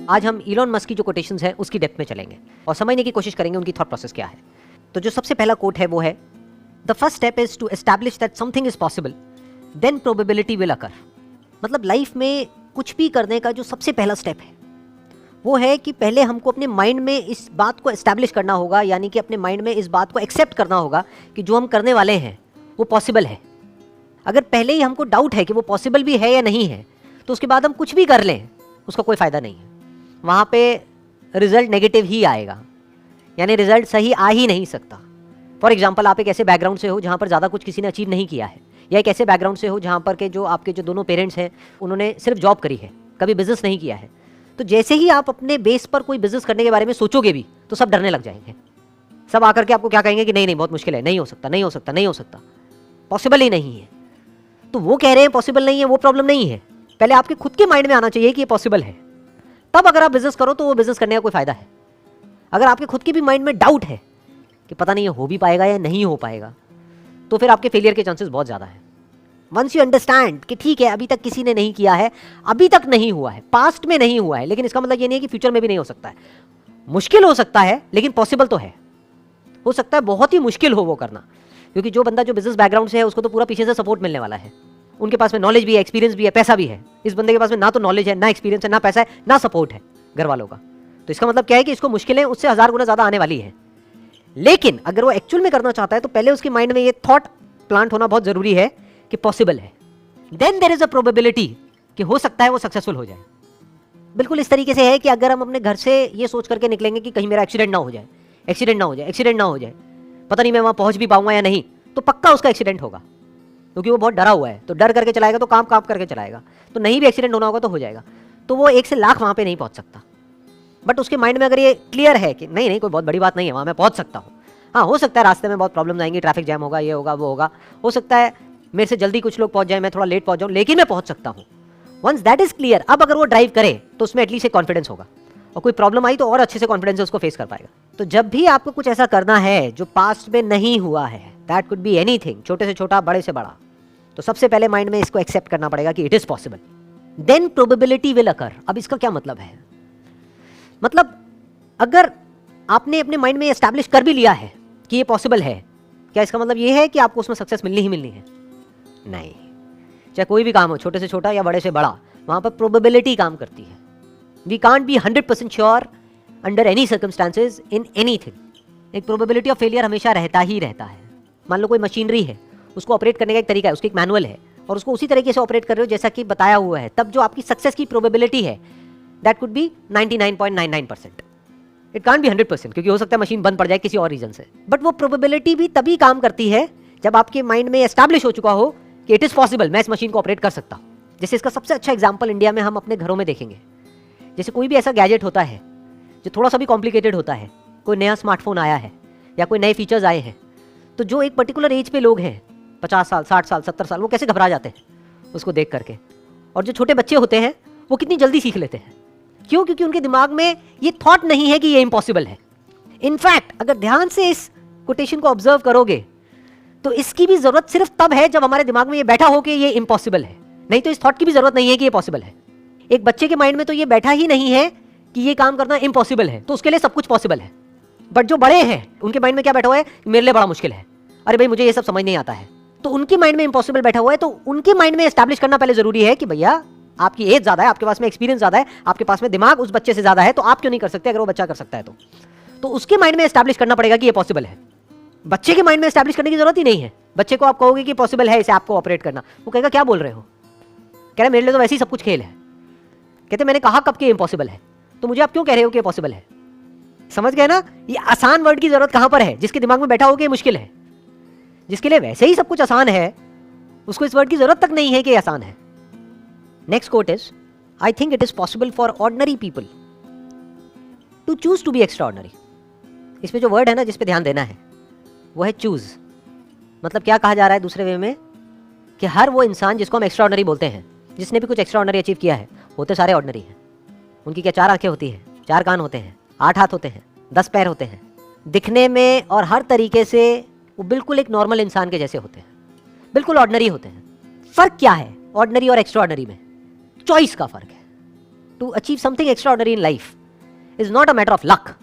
आज हम Elon Musk की जो कोटेशंस हैं उसकी डेप्थ में चलेंगे और समझने की कोशिश करेंगे उनकी थॉट प्रोसेस क्या है। तो जो सबसे पहला कोट है वो है, the first step is to establish that something is possible, then probability will occur. मतलब लाइफ में कुछ भी करने का जो सबसे पहला स्टेप है वो है कि पहले हमको अपने माइंड में इस बात को एस्टैब्लिश करना होगा, यानी कि अपने माइंड में इस बात को एक्सेप्ट करना होगा कि जो हम करने वाले हैं वो पॉसिबल है। अगर पहले ही हमको डाउट है कि वो पॉसिबल भी है या नहीं है, तो उसके बाद हम कुछ भी कर लें उसका कोई फ़ायदा नहीं है। वहाँ पे रिजल्ट नेगेटिव ही आएगा, यानी रिजल्ट सही आ ही नहीं सकता। फॉर एग्जाम्पल, आप एक ऐसे बैकग्राउंड से हो जहाँ पर ज़्यादा कुछ किसी ने अचीव नहीं किया है, या एक ऐसे बैकग्राउंड से हो जहाँ पर के जो आपके जो दोनों पेरेंट्स हैं उन्होंने सिर्फ जॉब करी है, कभी बिजनेस नहीं किया है। तो जैसे ही आप अपने बेस पर कोई बिजनेस करने के बारे में सोचोगे भी तो सब डरने लग जाएंगे। सब आकर के आपको क्या कहेंगे कि नहीं नहीं बहुत मुश्किल है, नहीं हो सकता, नहीं हो सकता, नहीं हो सकता, पॉसिबल ही नहीं है। तो वो कह रहे हैं पॉसिबल नहीं है, वो प्रॉब्लम नहीं है। पहले आपके खुद के माइंड में आना चाहिए कि ये पॉसिबल है, तब अगर आप बिजनेस करो तो वो बिजनेस करने का कोई फायदा है। अगर आपके खुद के भी माइंड में डाउट है कि पता नहीं ये हो भी पाएगा या नहीं हो पाएगा, तो फिर आपके फेलियर के चांसेस बहुत ज़्यादा है। वंस यू अंडरस्टैंड कि ठीक है अभी तक किसी ने नहीं किया है, अभी तक नहीं हुआ है, पास्ट में नहीं हुआ है, लेकिन इसका मतलब ये नहीं है कि फ्यूचर में भी नहीं हो सकता है। मुश्किल हो सकता है लेकिन पॉसिबल तो है। हो सकता है बहुत ही मुश्किल हो वो करना, क्योंकि जो बंदा जो बिजनेस बैकग्राउंड से है उसको तो पूरा पीछे से सपोर्ट मिलने वाला है। उनके पास में नॉलेज भी है, एक्सपीरियंस भी है, पैसा भी है। इस बंदे के पास में ना तो नॉलेज है, ना एक्सपीरियंस है, ना पैसा है, ना सपोर्ट है घर वालों का। तो इसका मतलब क्या है कि इसको मुश्किलें उससे 1000 गुना ज़्यादा आने वाली है। लेकिन अगर वो एक्चुअल में करना चाहता है तो पहले उसके माइंड में ये थॉट प्लांट होना बहुत ज़रूरी है कि पॉसिबल है। Then there is a probability कि हो सकता है वो सक्सेसफुल हो जाए। बिल्कुल इस तरीके से है कि अगर हम अपने घर से ये सोच करके निकलेंगे कि कहीं मेरा एक्सीडेंट ना हो जाए, एक्सीडेंट ना हो जाए, एक्सीडेंट ना हो जाए, पता नहीं मैं वहाँ पहुँच भी पाऊंगा या नहीं, तो पक्का उसका एक्सीडेंट होगा, क्योंकि वो बहुत डरा हुआ है। तो डर करके चलाएगा तो काम करके चलाएगा, तो नहीं भी एक्सीडेंट होना होगा तो हो जाएगा। तो वो 1 से लाख वहाँ पे नहीं पहुँच सकता। बट उसके माइंड में अगर ये क्लियर है कि नहीं नहीं कोई बहुत बड़ी बात नहीं है, वहाँ मैं पहुँच सकता हूँ। हाँ, हो सकता है रास्ते में बहुत प्रॉब्लम आएंगी, ट्रैफिक जैम होगा, ये होगा, वो होगा, हो सकता है मेरे से जल्दी कुछ लोग पहुँच जाए, मैं थोड़ा लेट पहुँच जाऊँ, लेकिन मैं पहुँच सकता हूँ। वंस दैट इज क्लियर, अब अगर वो ड्राइव करे तो उसमें एटलीस्ट एक कॉन्फिडेंस होगा, और कोई प्रॉब्लम आई तो और अच्छे से कॉन्फिडेंस से उसको फेस कर पाएगा। तो जब भी आपको कुछ ऐसा करना है जो पास्ट में नहीं हुआ है, दैट कुड बी एनीथिंग, छोटे से छोटा, बड़े से बड़ा, तो सबसे पहले माइंड में इसको एक्सेप्ट करना पड़ेगा कि it is possible. Then probability will occur. अब इसका क्या मतलब है? मतलब अगर आपने अपने माइंड में एस्टैब्लिश कर भी लिया है कि ये पॉसिबल है, क्या इसका मतलब ये है कि आपको उसमें सक्सेस मिलनी ही मिलनी है? नहीं। चाहे कोई भी काम हो, छोटे से छोटा या बड़े से बड़ा, वहां पर प्रोबेबिलिटी काम करती है। We can't be 100% sure under any circumstances in anything. एक प्रोबेबिलिटी ऑफ फेलियर हमेशा रहता ही रहता है। मान लो कोई मशीनरी है, उसको ऑपरेट करने का एक तरीका है, उसकी एक मैनुअल है, और उसको उसी तरीके से ऑपरेट कर रहे हो जैसा कि बताया हुआ है, तब जो आपकी सक्सेस की प्रोबेबिलिटी है that could be 99.99%। It can't be 100%, क्योंकि हो सकता है मशीन बंद पड़ जाए किसी और रीजन से। बट वो प्रोबेबिलिटी भी तभी काम करती है जब आपके माइंड में एस्टैब्लिश हो चुका हो कि इट इज पॉसिबल, मैं इस मशीन को ऑपरेट कर सकता हूँ। जैसे इसका सबसे अच्छा एग्जाम्पल इंडिया में हम अपने घरों में देखेंगे। जैसे कोई भी ऐसा गैजेट होता है जो थोड़ा सा भी कॉम्प्लिकेटेड होता है, कोई नया स्मार्टफोन आया है या कोई नए फीचर्स आए हैं, तो जो एक पर्टिकुलर एज पे लोग हैं, 50 साल, 60 साल, 70 साल, वो कैसे घबरा जाते हैं उसको देख करके। और जो छोटे बच्चे होते हैं वो कितनी जल्दी सीख लेते हैं। क्यों? क्योंकि उनके दिमाग में ये थॉट नहीं है कि ये इम्पॉसिबल है। इनफैक्ट अगर ध्यान से इस कोटेशन को ऑब्जर्व करोगे तो इसकी भी जरूरत सिर्फ तब है जब हमारे दिमाग में ये बैठा हो कि ये इम्पॉसिबल है, नहीं तो इस थॉट की भी जरूरत नहीं है कि ये पॉसिबल है। एक बच्चे के माइंड में तो ये बैठा ही नहीं है कि ये काम करना इम्पॉसिबल है, तो उसके लिए सब कुछ पॉसिबल है। बट जो बड़े हैं उनके माइंड में क्या बैठा हुआ है? मेरे लिए बड़ा मुश्किल है, अरे भाई मुझे ये सब समझ नहीं आता है। तो उनके माइंड में इम्पॉसिबल बैठा हुआ है, तो उनके माइंड में एस्टैब्लिश करना पहले जरूरी है कि भैया आपकी एज ज्यादा है, आपके पास में एक्सपीरियंस ज्यादा है, आपके पास में दिमाग उस बच्चे से ज्यादा है, तो आप क्यों नहीं कर सकते अगर वो बच्चा कर सकता है तो उसके माइंड में एस्टैब्लिश करना पड़ेगा कि ये पॉसिबल है। बच्चे के माइंड में एस्टैब्लिश करने की जरूरत ही नहीं है। बच्चे को आप कहोगे कि पॉसिबल है इसे आपको ऑपरेट करना, वो कहेगा क्या बोल रहे हो, कह रहे मेरे लिए तो वैसे ही सब कुछ खेल है। कहते मैंने कहा कब कि इम्पॉसिबल है, तो मुझे आप क्यों कह रहे हो कि पॉसिबल है? समझ गए ना? ये आसान वर्ड की जरूरत कहां पर है? जिसके दिमाग में बैठा हो कि ये मुश्किल है। जिसके लिए वैसे ही सब कुछ आसान है उसको इस वर्ड की जरूरत तक नहीं है कि आसान है। Next quote is, I think it is possible for ordinary people to choose to be extraordinary. इसमें जो वर्ड है ना जिस पे ध्यान देना है वो है चूज। मतलब क्या कहा जा रहा है दूसरे वे में कि हर वो इंसान जिसको हम एक्स्ट्राऑर्डिनरी बोलते हैं, जिसने भी कुछ एक्स्ट्राऑर्डिनरी अचीव किया है, होते सारे ऑर्डिनरी हैं। उनकी क्या 4 आंखें होती हैं, 4 कान होते हैं, 8 हाथ होते हैं, 10 पैर होते हैं, दिखने में और हर तरीके से वो बिल्कुल एक नॉर्मल इंसान के जैसे होते हैं, बिल्कुल ऑर्डिनरी होते हैं। फर्क क्या है ऑर्डिनरी और एक्स्ट्राऑर्डिनरी में? चॉइस का फर्क है। To achieve something extraordinary in life is not a matter of luck,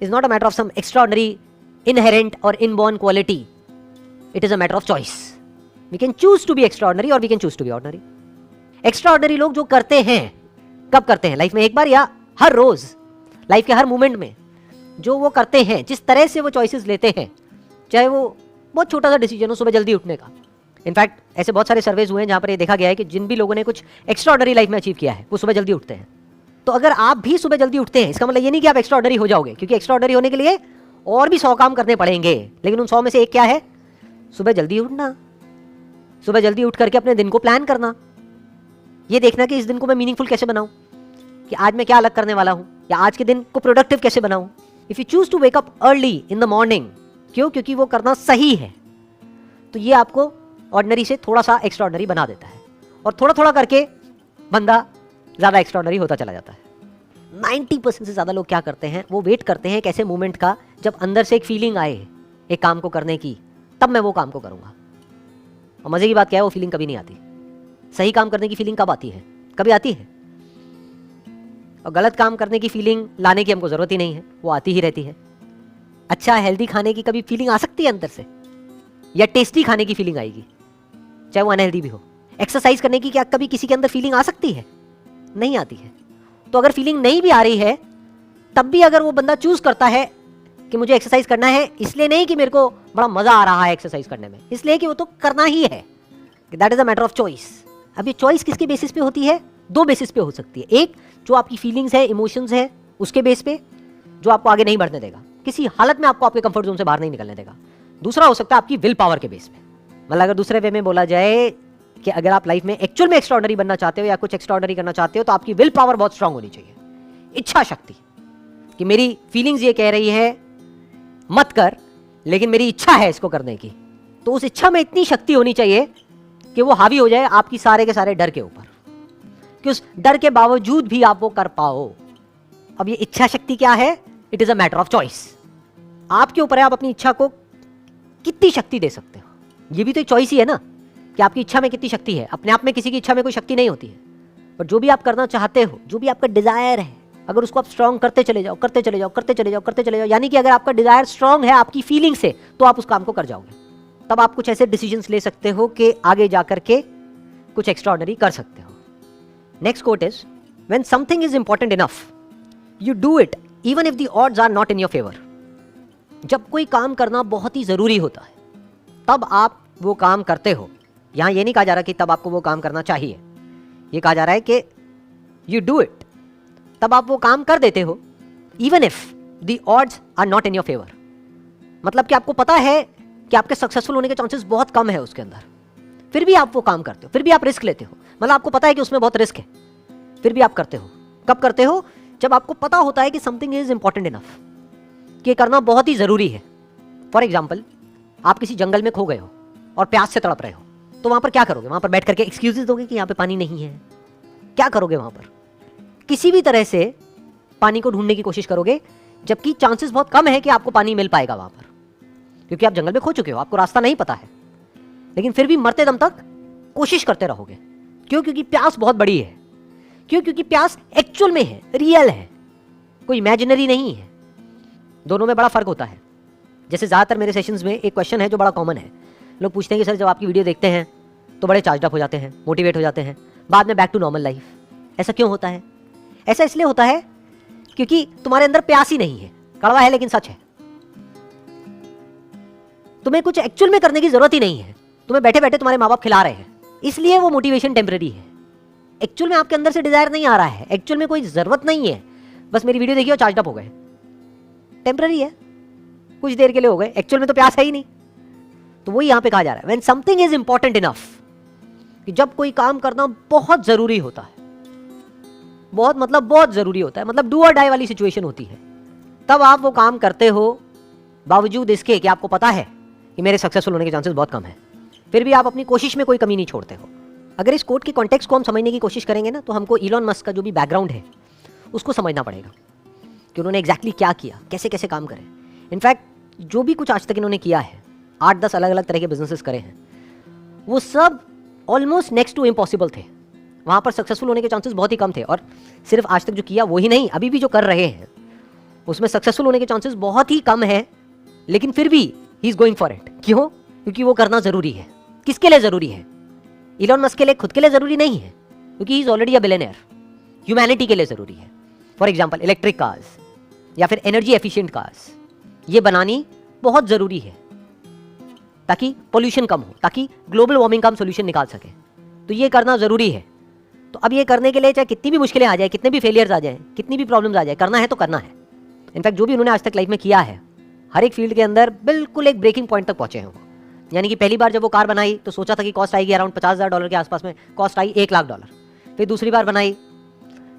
is not a matter of some extraordinary inherent or inborn quality, it is a matter of choice. We can choose to be extraordinary or we can choose to be ordinary. Extraordinary लोग जो करते हैं, कब करते हैं? Life में एक बार या हर रोज, लाइफ के हर मोमेंट में जो वो करते हैं, जिस तरह से वो चॉइसेस लेते हैं, चाहे वो बहुत छोटा सा डिसीजन हो, सुबह जल्दी उठने का। इनफैक्ट ऐसे बहुत सारे सर्वेज हुए हैं जहां पर ये देखा गया है कि जिन भी लोगों ने कुछ एक्स्ट्राऑर्डिनरी लाइफ में अचीव किया है वो सुबह जल्दी उठते हैं। तो अगर आप भी सुबह जल्दी उठते हैं, इसका मतलब ये नहीं कि आप एक्स्ट्राऑर्डिनरी हो जाओगे, क्योंकि एक्स्ट्राऑर्डिनरी होने के लिए और भी 100 काम करने पड़ेंगे, लेकिन उन 100 में से एक क्या है? सुबह जल्दी उठना। सुबह जल्दी उठ करके अपने दिन को प्लान करना, ये देखना कि इस दिन को मैं मीनिंगफुल कैसे बनाऊं, कि आज मैं क्या अलग करने वाला हूं, या आज के दिन को प्रोडक्टिव कैसे बनाऊं। If you choose to wake up early in the morning, क्यों? क्योंकि वो करना सही है, तो ये आपको ऑर्डिनरी से थोड़ा सा एक्स्ट्राऑर्डिनरी बना देता है, और थोड़ा थोड़ा करके बंदा ज्यादा एक्स्ट्राऑर्डिनरी होता चला जाता है। 90% से ज्यादा लोग क्या करते हैं, वो वेट करते हैं एक ऐसे मोमेंट का जब अंदर से एक फीलिंग आए एक काम को करने की, तब मैं वो काम को करूंगा। और मजे की बात क्या है, वो फीलिंग कभी नहीं आती। सही काम करने की फीलिंग कब आती है? कभी आती है। और गलत काम करने की फीलिंग लाने की हमको जरूरत ही नहीं है, वो आती ही रहती है। अच्छा हेल्दी खाने की कभी फीलिंग आ सकती है अंदर से, या टेस्टी खाने की फीलिंग आएगी, चाहे वो अनहेल्दी भी हो। एक्सरसाइज करने की क्या कभी किसी के अंदर फीलिंग आ सकती है? नहीं आती है। तो अगर फीलिंग नहीं भी आ रही है, तब भी अगर वो बंदा चूज करता है कि मुझे एक्सरसाइज करना है, इसलिए नहीं कि मेरे को बड़ा मजा आ रहा है एक्सरसाइज करने में, इसलिए कि वो तो करना ही है, that is a matter of choice. अब ये चॉइस किसके बेसिस पे होती है? 2 बेसिस पे हो सकती है। एक, जो आपकी फीलिंग्स है, इमोशंस है, उसके बेस पे, जो आपको आगे नहीं बढ़ने देगा, किसी हालत में आपको आपके कंफर्ट जोन से बाहर नहीं निकलने देगा। दूसरा हो सकता है आपकी विल पावर के बेस पे। मतलब अगर दूसरे वे में बोला जाए कि अगर आप लाइफ में एक्चुअल में एक्स्ट्राऑर्डिनरी बनना चाहते हो या कुछ एक्स्ट्राऑर्डिनरी करना चाहते हो, तो आपकी विल पावर बहुत स्ट्रांग होनी चाहिए, इच्छा शक्ति, कि मेरी फीलिंग्स ये कह रही है मत कर, लेकिन मेरी इच्छा है इसको करने की। तो उस इच्छा में इतनी शक्ति होनी चाहिए कि वो हावी हो जाए आपकी सारे के सारे डर के ऊपर, कि उस डर के बावजूद भी आप वो कर पाओ। अब ये इच्छा शक्ति क्या है? It is a matter of choice. आपके ऊपर है, आप अपनी इच्छा को कितनी शक्ति दे सकते हो। ये भी तो एक चॉइस ही है ना, कि आपकी इच्छा में कितनी शक्ति है। अपने आप में किसी की इच्छा में कोई शक्ति नहीं होती है, पर जो भी आप करना चाहते हो, जो भी आपका डिजायर है, अगर उसको आप स्ट्रांग करते चले जाओ, करते चले जाओ, करते चले जाओ, करते चले जाओ, यानी कि अगर आपका डिजायर स्ट्रांग है आपकी फीलिंग से, तो आप उस काम को कर जाओगे। तब आप कुछ ऐसे डिसीजंस ले सकते हो कि आगे जाकर के कुछ एक्स्ट्राऑर्डिनरी कर सकते हो। Next quote is, when something is important enough you do it even if the odds are not in your favour. जब कोई काम करना बहुत ही जरूरी होता है, तब आप वो काम करते हो। यहां ये नहीं कहा जा रहा कि तब आपको वो काम करना चाहिए, ये कहा जा रहा है कि यू डू इट, तब आप वो काम कर देते हो even if the odds are not in your favour. मतलब कि आपको पता है कि आपके सक्सेसफुल होने के चांसेस बहुत कम है उसके अंदर, फिर भी आप वो काम करते हो, फिर भी आप रिस्क लेते हो। मतलब आपको पता है कि उसमें बहुत रिस्क है, फिर भी आप करते हो। कब करते हो? जब आपको पता होता है कि समथिंग इज इंपॉर्टेंट इनफ, कि ये करना बहुत ही जरूरी है। फॉर एग्जाम्पल, आप किसी जंगल में खो गए हो और प्यास से तड़प रहे हो, तो वहां पर क्या करोगे? वहां पर बैठ करके एक्सक्यूजेस दोगे कि यहाँ पे पानी नहीं है? क्या करोगे वहां पर? किसी भी तरह से पानी को ढूंढने की कोशिश करोगे, जबकि चांसेस बहुत कम है कि आपको पानी मिल पाएगा वहां पर, क्योंकि आप जंगल में खो चुके हो, आपको रास्ता नहीं पता है। लेकिन फिर भी मरते दम तक कोशिश करते रहोगे। क्यों? क्योंकि प्यास बहुत बड़ी है। क्यों? क्योंकि प्यास एक्चुअल में है, रियल है, कोई इमेजिनरी नहीं है। दोनों में बड़ा फर्क होता है। जैसे ज्यादातर मेरे सेशंस में एक क्वेश्चन है जो बड़ा कॉमन है, लोग पूछते हैं कि सर जब आपकी वीडियो देखते हैं तो बड़े चार्ज अप हो जाते हैं, मोटिवेट हो जाते हैं, बाद में बैक टू नॉर्मल लाइफ। ऐसा क्यों होता है? ऐसा इसलिए होता है क्योंकि तुम्हारे अंदर प्यास ही नहीं है। कड़वा है लेकिन सच है। तुम्हें कुछ एक्चुअल में करने की जरूरत ही नहीं है, तुम्हें बैठे बैठे तुम्हारे माँ बाप खिला रहे हैं, इसलिए वो मोटिवेशन टेम्पररी है। एक्चुअल में आपके अंदर से डिजायर नहीं आ रहा है, एक्चुअल में कोई जरूरत नहीं है, बस मेरी वीडियो देखी और चार्ज अप हो गए। टेम्पररी है, कुछ देर के लिए हो गए, एक्चुअल में तो प्यास है ही नहीं। तो वही यहां पे कहा जा रहा है, when something is important enough, कि जब कोई काम करना बहुत जरूरी होता है, बहुत मतलब बहुत जरूरी होता है, मतलब डू और डाई वाली सिचुएशन होती है, तब आप वो काम करते हो बावजूद इसके कि आपको पता है कि मेरे सक्सेसफुल होने के चांसेस बहुत कम है, फिर भी आप अपनी कोशिश में कोई कमी नहीं छोड़ते हो। अगर इस कोट के कॉन्टेक्स्ट को हम समझने की कोशिश करेंगे ना, तो हमको इलॉन मस्क का जो भी बैकग्राउंड है उसको समझना पड़ेगा कि उन्होंने एग्जैक्टली क्या किया, कैसे कैसे काम करे। इनफैक्ट जो भी कुछ आज तक इन्होंने किया है, 8-10 अलग अलग तरह के बिजनेसेस करे हैं, वो सब ऑलमोस्ट नेक्स्ट टू इम्पॉसिबल थे वहाँ पर सक्सेसफुल होने के चांसेस बहुत ही कम थे। और सिर्फ आज तक जो किया वो ही नहीं, अभी भी जो कर रहे हैं उसमें सक्सेसफुल होने के चांसेस बहुत ही कम है, लेकिन फिर भी he is going for it. क्यों? क्योंकि वो करना जरूरी है। किसके लिए जरूरी है? इलॉन मस्क के लिए खुद के लिए जरूरी नहीं है, क्योंकि he is already a billionaire. Humanity के लिए जरूरी है। फॉर एग्जाम्पल इलेक्ट्रिक कार्स या फिर एनर्जी एफिशिएंट कार्स, ये बनानी बहुत जरूरी है ताकि पोल्यूशन कम हो, ताकि ग्लोबल वार्मिंग का हम सोल्यूशन निकाल सके। तो ये करना जरूरी है। तो अब ये करने के लिए चाहे कितनी भी मुश्किलें आ जाए, कितने भी फेलियर्स आ जाए, कितनी भी प्रॉब्लम्स आ जाए, करना है तो करना है। इनफैक्ट जो भी उन्होंने आज तक लाइफ में किया है, हर एक फील्ड के अंदर बिल्कुल एक ब्रेकिंग पॉइंट तक पहुंचे हैं वो। यानी कि पहली बार जब वो कार बनाई तो सोचा था कि कॉस्ट आएगी अराउंड $50,000 के आसपास में, कॉस्ट आई $1,00,000। फिर दूसरी बार बनाई,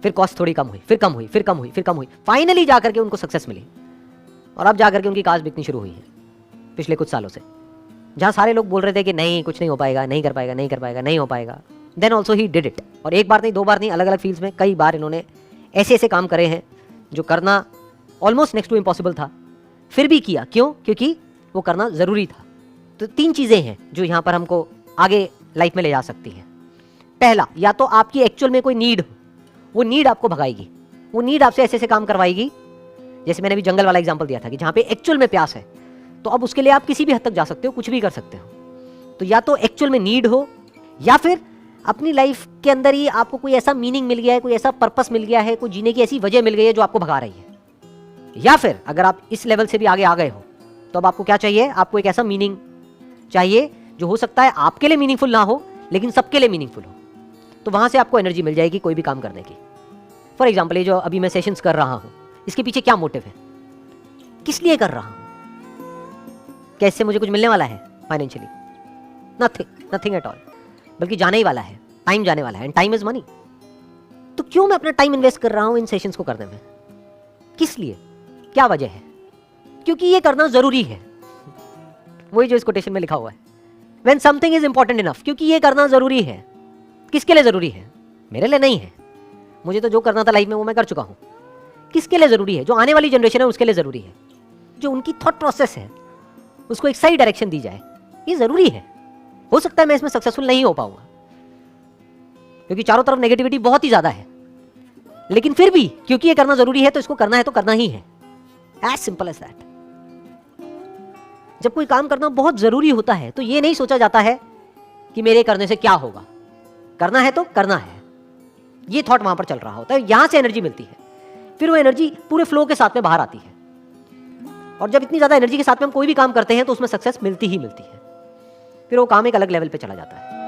फिर कॉस्ट थोड़ी कम हुई, फिर कम हुई, फिर कम हुई, फिर कम हुई, फाइनली जाकर के उनको सक्सेस मिली। और अब जाकर के उनकी कार्स बिकनी शुरू हुई है पिछले कुछ सालों से। जहाँ सारे लोग बोल रहे थे कि नहीं कुछ नहीं हो पाएगा, नहीं कर पाएगा, नहीं कर पाएगा, नहीं हो पाएगा, then also he did it. और एक बार नहीं, दो बार नहीं, अलग अलग फील्ड्स में कई बार इन्होंने ऐसे ऐसे काम करे हैं जो करना ऑलमोस्ट नेक्स्ट टू इम्पॉसिबल था, फिर भी किया। क्यों? क्योंकि वो करना ज़रूरी था। तो 3 चीज़ें हैं जो यहाँ पर हमको आगे लाइफ में ले जा सकती हैं। पहला, या तो आपकी एक्चुअल में कोई नीड हो, वो नीड आपको भगाएगी, वो नीड आपसे ऐसे ऐसे काम करवाएगी। जैसे मैंने भी जंगल वाला एग्जांपल दिया था कि जहाँ पे एक्चुअल में प्यास है, तो अब उसके लिए आप किसी भी हद तक जा सकते हो, कुछ भी कर सकते हो। तो या तो एक्चुअल में नीड हो, या फिर अपनी लाइफ के अंदर ही आपको कोई ऐसा मीनिंग मिल गया है, कोई ऐसा पर्पस मिल गया है, कोई जीने की ऐसी वजह मिल गई है जो आपको भगा रही है। या फिर अगर आप इस लेवल से भी आगे आ गए हो तो अब आपको क्या चाहिए? आपको एक ऐसा मीनिंग चाहिए जो हो सकता है आपके लिए मीनिंगफुल ना हो, लेकिन सबके लिए मीनिंगफुल हो। तो वहां से आपको एनर्जी मिल जाएगी कोई भी काम करने की। फॉर एग्जाम्पल, ये जो अभी मैं सेशंस कर रहा हूँ, इसके पीछे क्या मोटिव है, किस लिए कर रहा हूँ? क्या इससे मुझे कुछ मिलने वाला है financially? Nothing, nothing at all. बल्कि जाने ही वाला है, टाइम जाने वाला है, एंड टाइम इज मनी। तो क्यों मैं अपना टाइम इन्वेस्ट कर रहा हूं इन सेशंस को करने में? किस लिए? क्या वजह है? क्योंकि ये करना जरूरी है। वही जो इस कोटेशन में लिखा हुआ है, when something is important enough. क्योंकि ये करना जरूरी है। किसके लिए जरूरी है? मेरे लिए नहीं है। मुझे तो जो करना था लाइफ में वो मैं कर चुका हूं। किसके लिए जरूरी है? जो आने वाली जनरेशन है उसके लिए जरूरी है। जो उनकी थॉट प्रोसेस है उसको एक सही डायरेक्शन दी जाए, ये जरूरी है। हो सकता है मैं इसमें सक्सेसफुल नहीं हो पाऊंगा क्योंकि चारों तरफ नेगेटिविटी बहुत ही ज्यादा है, लेकिन फिर भी क्योंकि ये करना जरूरी है तो इसको करना है तो करना ही है। As simple as that. जब कोई काम करना बहुत जरूरी होता है तो ये नहीं सोचा जाता है कि मेरे करने से क्या होगा, करना है तो करना है। ये थॉट वहां पर चल रहा होता है, यहां से एनर्जी मिलती है। फिर वो एनर्जी पूरे फ्लो के साथ में बाहर आती है, और जब इतनी ज्यादा एनर्जी के साथ में हम कोई भी काम करते हैं तो उसमें सक्सेस मिलती ही मिलती है। फिर वो काम एक अलग लेवल पे चला जाता है।